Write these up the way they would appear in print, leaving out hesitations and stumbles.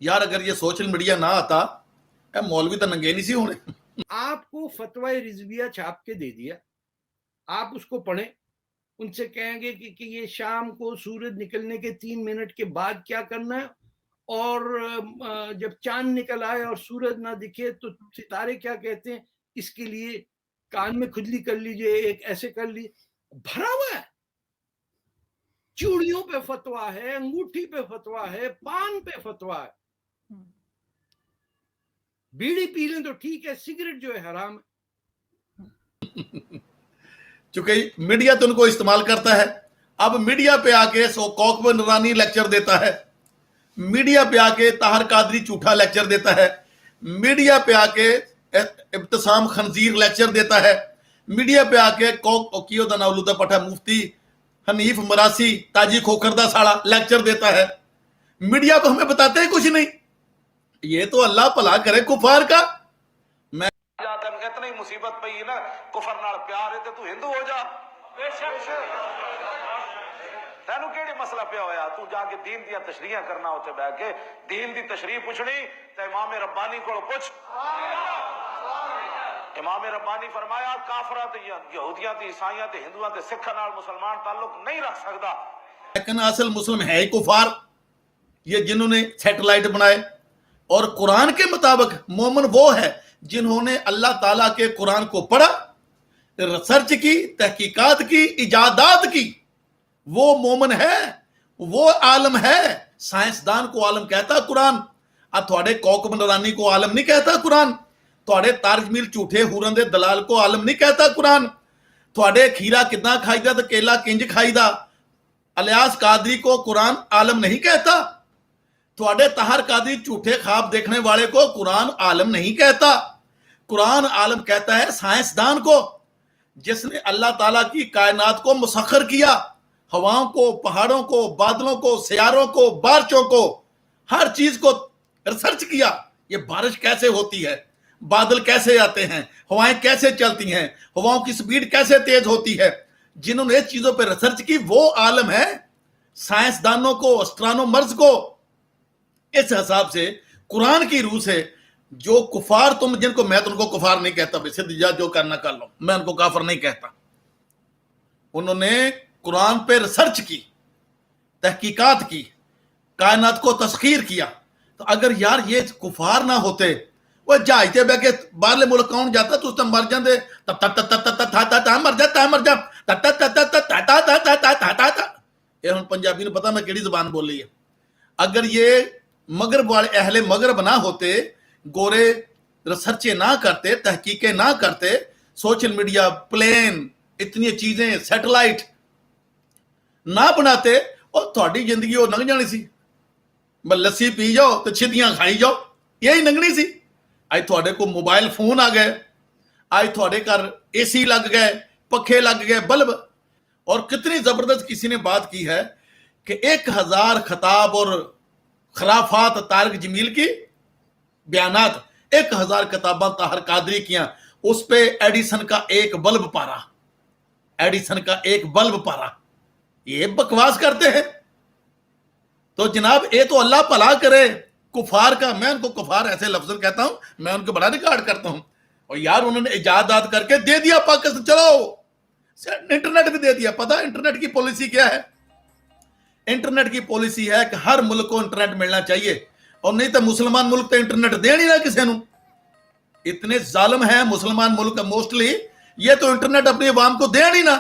यार अगर ये सोशल मीडिया ना आता मौलवी तो नंगे नहीं सी होने। आपको फतवा रिजविया छाप के दे दिया, आप उसको पढ़ें, उनसे कहेंगे कि ये शाम को सूरज निकलने के 3 मिनट के बाद क्या करना है, और जब चांद निकल आए और सूरज ना दिखे तो सितारे क्या कहते हैं, इसके लिए कान में खुजली कर लीजिए, एक ऐसे कर लीजिए। भरा हुआ है, चूड़ियों पे फतवा है, अंगूठी पे फतवा है, पान पे फतवा है। बीड़ी पी लें तो ठीक है, सिगरेट जो है हराम है। चूंकि मीडिया तो उनको इस्तेमाल करता है, अब मीडिया पे आके कौकब नूरानी लेक्चर देता है, मीडिया पे आके ताहर कादरी झूठा लेक्चर देता है, मीडिया पे आके इब्तिसाम खंजीर लेक्चर देता है, मीडिया पे आके कियो दा नाउलूदा पठा मुफ्ती हनीफ मरासी ताजी खोखर दा साड़ा लेक्चर देता है। मीडिया तो हमें बताते हैं कुछ नहीं। ये तो अल्लाह भला करे कुफार का। मैं इतनी मुसीबत पई है ना, कुफर नाल प्यार है, तू हिंदू हो जा, तेनू केड़ी मसला पिया होया, तू जाके दीन दी तशरीह करना, उत्थे बैठ के दीन दी तशरीह पुछनी ते इमाम रब्बानी को पुछ। इमाम रब्बानी फरमाया काफरा ते यहूदियां ते ईसाइयां ते हिंदुआं ते सिखां नाल मुसलमान ताल्लुक नहीं रख सकदा। लेकिन असल मुस्लिम है ही कुफार, ये जिन्होंने सैटेलाइट बनाए। और कुरान के मुताबिक मोमिन वो है जिन्होंने अल्लाह ताला के कुरान को पढ़ा, रिसर्च की, तहकीकात की, इजादात की, वो मोमिन है, वो आलम है। साइंसदान को आलम कहता कुरान, थोड़े कौकब नूरानी को आलम नहीं कहता कुरान, थोड़े तारजमील झूठे हूरन दे दलाल को आलम नहीं कहता कुरान, थोड़े खीरा कितना खाईदा तो केला किंज खाईदा अलियास कादरी को कुरान आलम नहीं कहता, थोड़े ताहर कादरी झूठे ख्वाब देखने वाले को कुरान आलम नहीं कहता। कुरान आलम कहता है साइंसदान को, जिसने अल्लाह ताला की कायनात को मुसख्खर किया, हवाओं को, पहाड़ों को, बादलों को, सियारों को, बारिशों को, हर चीज को रिसर्च किया। ये बारिश कैसे होती है, बादल कैसे आते हैं, हवाएं कैसे चलती हैं, हवाओं की स्पीड कैसे तेज होती है, जिन्होंने चीजों पर रिसर्च की वो आलम है। साइंसदानों को, एस्ट्रोनॉमर्स को, इस हिसाब से कुरान की रूह से जो कुफार, तुम जिनको, मैं तो उनको कुफार नहीं कहता, सिद्ध जो करना कर लो, मैं उनको काफर नहीं कहता। उन्होंने कुरान पे रिसर्च की, तहकीकात की, कायनात को तस्खीर किया। तो अगर यार ये कुफार ना होते, वो जहाज बह के बाहरले मुल्क कौन जाता, तो उससे मर जाते, मर जा मर जा। ये हुण पंजाबी नूं पता मैं किहड़ी जुबान बोली है। अगर ये मगरब वाले अहले मगरब ना होते, गोरे रिसर्चे ना करते, तहकीकें ना करते, सोशल मीडिया, प्लेन, इतनी चीजें, सैटेलाइट ना बनाते, और थोड़ी जिंदगी वो लंघ जानी सी। लस्सी पी जाओ तो छिदियां खाई जाओ, यही लंघनी सी। अज थोड़े को मोबाइल फोन आ गए, अज थोड़े घर एसी लग गए, पखे लग गए, बल्ब। और कितनी जबरदस्त किसी ने बात की है कि 1000 खताब और खराफात तारिक जमील की बयानात, 1000 किताबां ताहर कादरी किया, उस पे एडिसन का एक बल्ब पारा, एडिसन का एक बल्ब पारा। ये बकवास करते हैं। तो जनाब ये तो अल्लाह भला करे कुफार का। मैं उनको कुफार ऐसे लफ्ज कहता हूं, मैं उनको बड़ा रिकॉर्ड करता हूं। और यार उन्होंने इजादात करके दे दिया पाकिस्तान, चलो इंटरनेट भी दे दिया। पता इंटरनेट की पॉलिसी क्या है? इंटरनेट की पॉलिसी है कि हर मुल्क को इंटरनेट मिलना चाहिए, और नहीं तो मुसलमान मुल्क तो इंटरनेट दे नहीं रहा किसी को। इतने जालिम है मुसलमान मुल्क मोस्टली, ये तो इंटरनेट अपनी अवाम को दे नहीं ना।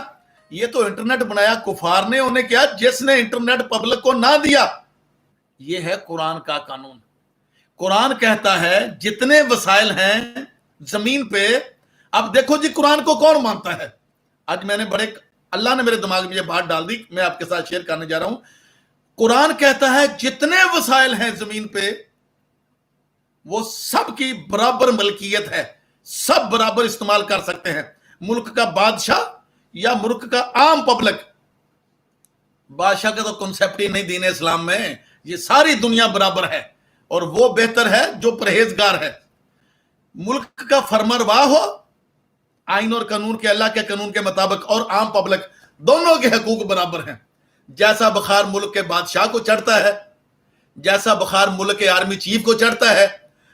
ये तो इंटरनेट बनाया कुफार ने, उन्हें क्या, जिसने इंटरनेट पब्लिक को ना दिया। ये है कुरान का कानून। कुरान कहता है जितने वसाइल हैं जमीन पे, अब देखो जी कुरान को कौन मानता है। आज मैंने अल्लाह ने मेरे दिमाग में ये बात डाल दी, मैं आपके साथ शेयर करने जा रहा हूं। कुरान कहता है जितने वसाइल हैं जमीन पे, वो सब की बराबर मलकियत है, सब बराबर इस्तेमाल कर सकते हैं। मुल्क का बादशाह या मुल्क का आम पब्लिक, बादशाह का तो कॉन्सेप्ट ही नहीं दीन इस्लाम में। ये सारी दुनिया बराबर है, और वो बेहतर है जो परहेजगार है। मुल्क का फरमारवा हो आइन और कानून के, अल्लाह के कानून के मुताबिक, और आम पब्लिक, दोनों के हकूक बराबर हैं। जैसा बुखार मुल्क के बादशाह को चढ़ता है, جیسا بخار ملک کے آرمی چیف کو چڑھتا ہے،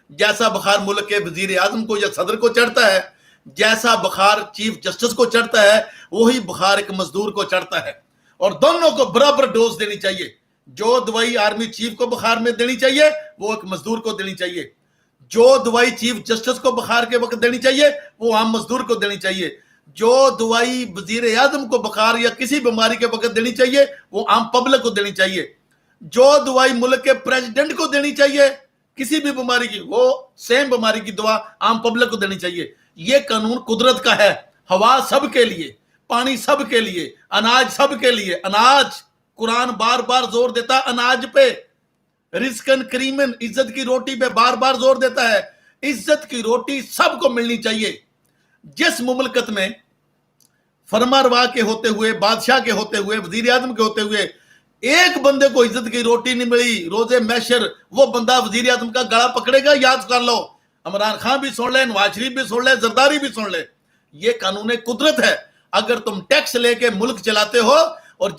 جیسا بخار ملک کے وزیر اعظم کو یا صدر کو چڑھتا ہے، جیسا بخار چیف جسٹس کو چڑھتا ہے، وہی بخار ایک مزدور کو چڑھتا ہے، اور دونوں کو برابر ڈوز دینی چاہیے۔ جو دوائی آرمی چیف کو بخار میں دینی چاہیے وہ ایک مزدور کو دینی چاہیے، جو دوائی چیف جسٹس کو بخار کے وقت دینی چاہیے وہ عام مزدور کو دینی چاہیے، جو دوائی وزیر اعظم کو بخار یا کسی بیماری کے وقت دینی چاہیے وہ عام پبلک کو دینی چاہیے، جو دوائی ملک کے پریزیڈنٹ کو دینی چاہیے کسی بھی بیماری کی، وہ سیم بیماری کی دوا عام پبلک کو دینی چاہیے۔ یہ قانون قدرت کا ہے، ہوا سب کے لیے، پانی سب کے لیے، اناج سب کے لیے۔ اناج، قرآن بار بار زور دیتا ہے اناج پہ، رزقن کریمن، عزت کی روٹی پہ بار بار زور دیتا ہے۔ عزت کی روٹی سب کو ملنی چاہیے۔ جس مملکت میں فرما روا کے ہوتے ہوئے، بادشاہ کے ہوتے ہوئے، وزیر اعظم کے ہوتے ہوئے ایک بندے کو عزت کی روٹی نہیں ملی، روز محشر وہ بندہ وزیر اعظم کا گلا پکڑے گا، یاد کر لو۔ عمران خان بھی سن لے، نواز شریف بھی سن لے، زرداری بھی سن لے۔ یہ قانون قدرت ہے۔ اگر تم ٹیکس لے کے ملک چلاتے ہو، اور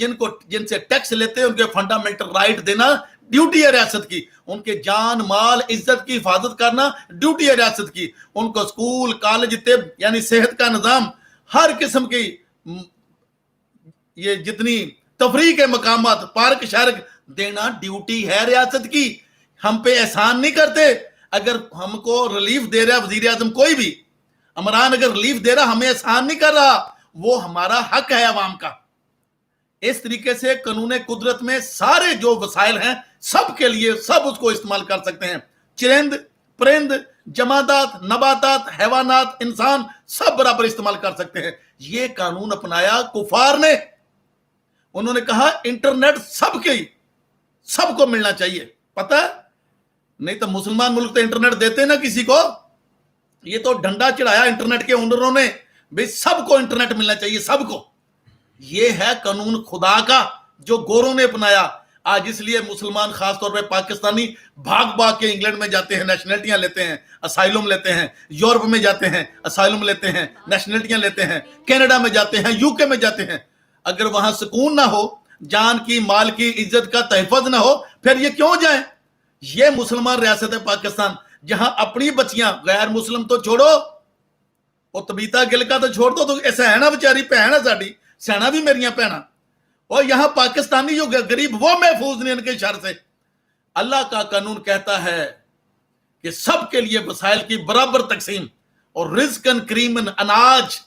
جن سے ٹیکس لیتے ہیں ان کے فنڈامنٹل رائٹ دینا ڈیوٹی ہے ریاست کی، ان کے جان مال عزت کی حفاظت کرنا ڈیوٹی ہے ریاست کی، ان کو سکول کالج طب یعنی صحت کا نظام، ہر قسم کی یہ جتنی تفریح کے مقامات، پارک شارک دینا ڈیوٹی ہے ریاست کی۔ ہم پہ احسان نہیں کرتے۔ اگر ہم کو ریلیف دے رہا وزیر اعظم کوئی بھی، عمران اگر ریلیف دے رہا ہمیں احسان نہیں کر رہا، وہ ہمارا حق ہے عوام کا۔ اس طریقے سے قانون قدرت میں سارے جو وسائل ہیں سب کے لیے سب اس کو استعمال کر سکتے ہیں۔ چرند، پرند، جمادات، نباتات، حیوانات، انسان سب برابر استعمال کر سکتے ہیں۔ یہ قانون اپنایا کفار نے۔ انہوں نے کہا انٹرنیٹ سب کو ملنا چاہیے۔ پتہ ہے؟ نہیں تو مسلمان ملک تو انٹرنیٹ دیتے نا کسی کو۔ یہ تو ڈنڈا چڑھایا انٹرنیٹ کے اونروں نے، بھئی سب کو انٹرنیٹ ملنا چاہیے، سب کو۔ یہ ہے قانون خدا کا جو گوروں نے اپنایا۔ آج اس لیے مسلمان خاص طور پہ پاکستانی بھاگ کے انگلینڈ میں جاتے ہیں، نیشنلٹیاں لیتے ہیں، اسائلم لیتے ہیں، یورپ میں جاتے ہیں، اسائلم لیتے ہیں، نیشنلٹیاں لیتے ہیں، کینیڈا میں جاتے ہیں، یو کے میں جاتے ہیں۔ اگر وہاں سکون نہ ہو، جان کی مال کی عزت کا تحفظ نہ ہو، پھر یہ کیوں جائیں؟ یہ مسلمان ریاست ہے پاکستان، جہاں اپنی بچیاں، غیر مسلم تو چھوڑو، وہ تبیتا گل کا تو چھوڑ دو، تو ایسا ہے نا بیچاری بہن ہے ساڈی، سینا بھی میریاں بہناں، اور یہاں پاکستانی جو غریب وہ محفوظ نہیں ان کے شر سے۔ اللہ کا قانون کہتا ہے کہ سب کے لیے وسائل کی برابر تقسیم، اور رزقن کریمن، اناج۔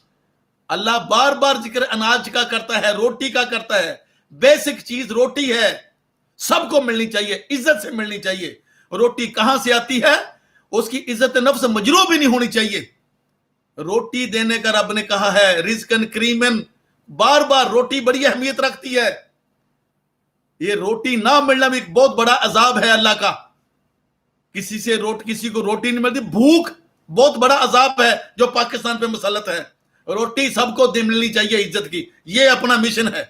اللہ بار بار ذکر اناج کا کرتا ہے، روٹی کا کرتا ہے۔ بیسک چیز روٹی ہے، سب کو ملنی چاہیے، عزت سے ملنی چاہیے۔ روٹی کہاں سے آتی ہے؟ اس کی عزت نفس مجروح بھی نہیں ہونی چاہیے۔ روٹی دینے کا رب نے کہا ہے رزقن کریمن، بار بار روٹی بڑی اہمیت رکھتی ہے۔ یہ روٹی نہ ملنا بھی ایک بہت بڑا عذاب ہے اللہ کا۔ کسی کو روٹی نہیں ملتی، بھوک بہت بڑا عذاب ہے جو پاکستان پہ مسلط ہے۔ روٹی سب کو ملنی چاہیے عزت کی، یہ اپنا مشن ہے۔